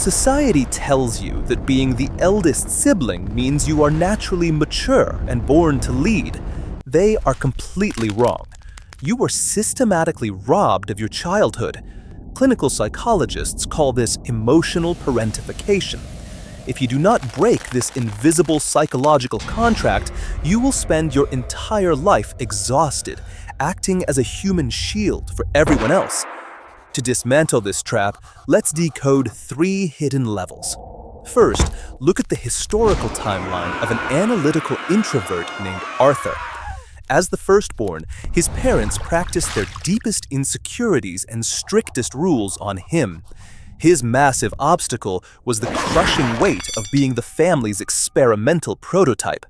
Society tells you that being the eldest sibling means you are naturally mature and born to lead. They are completely wrong. You were systematically robbed of your childhood. Clinical psychologists call this emotional parentification. If you do not break this invisible psychological contract, you will spend your entire life exhausted, acting as a human shield for everyone else. To dismantle this trap, let's decode 3 hidden levels. First, look at the historical timeline of an analytical introvert named Arthur. As the firstborn, his parents practiced their deepest insecurities and strictest rules on him. His massive obstacle was the crushing weight of being the family's experimental prototype.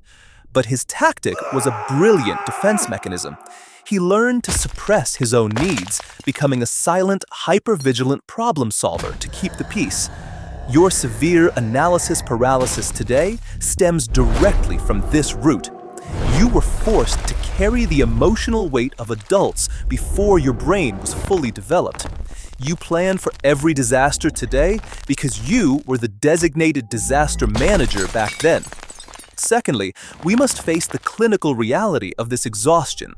But his tactic was a brilliant defense mechanism. He learned to suppress his own needs, becoming a silent, hyper-vigilant problem solver to keep the peace. Your severe analysis paralysis today stems directly from this root. You were forced to carry the emotional weight of adults before your brain was fully developed. You plan for every disaster today because you were the designated disaster manager back then. Secondly, we must face the clinical reality of this exhaustion.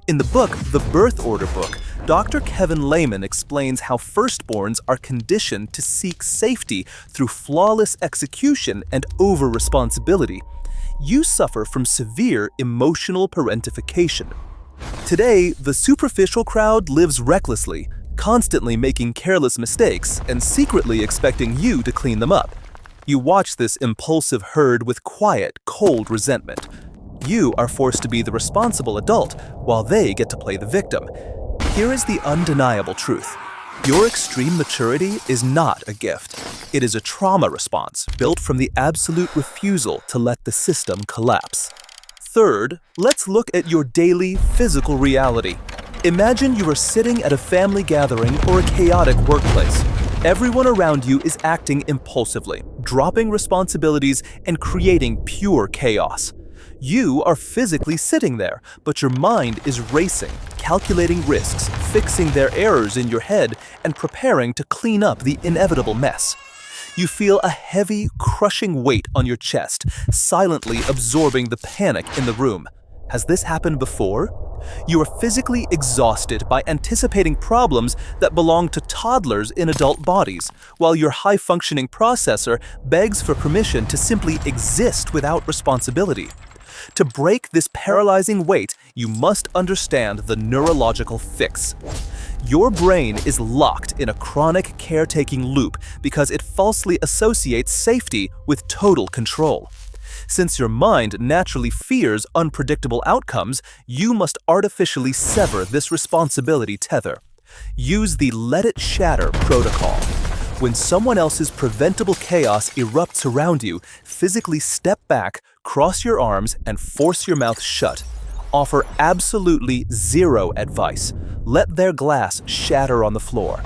In the book, The Birth Order Book, Dr. Kevin Lehman explains how firstborns are conditioned to seek safety through flawless execution and over-responsibility. You suffer from severe emotional parentification. Today, the superficial crowd lives recklessly, constantly making careless mistakes and secretly expecting you to clean them up. You watch this impulsive herd with quiet, cold resentment. You are forced to be the responsible adult while they get to play the victim. Here is the undeniable truth. Your extreme maturity is not a gift. It is a trauma response built from the absolute refusal to let the system collapse. Third, let's look at your daily physical reality. Imagine you are sitting at a family gathering or a chaotic workplace. Everyone around you is acting impulsively, dropping responsibilities and creating pure chaos. You are physically sitting there, but your mind is racing, calculating risks, fixing their errors in your head, and preparing to clean up the inevitable mess. You feel a heavy, crushing weight on your chest, silently absorbing the panic in the room. Has this happened before? You are physically exhausted by anticipating problems that belong to toddlers in adult bodies, while your high-functioning processor begs for permission to simply exist without responsibility. To break this paralyzing weight, you must understand the neurological fix. Your brain is locked in a chronic caretaking loop because it falsely associates safety with total control. Since your mind naturally fears unpredictable outcomes, you must artificially sever this responsibility tether. Use the Let It Shatter protocol. When someone else's preventable chaos erupts around you, physically step back, cross your arms, and force your mouth shut. Offer absolutely zero advice. Let their glass shatter on the floor.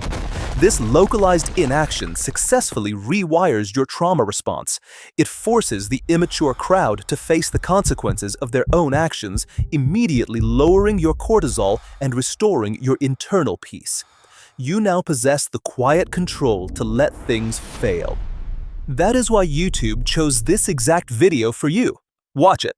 This localized inaction successfully rewires your trauma response. It forces the immature crowd to face the consequences of their own actions, immediately lowering your cortisol and restoring your internal peace. You now possess the quiet control to let things fail. That is why YouTube chose this exact video for you. Watch it.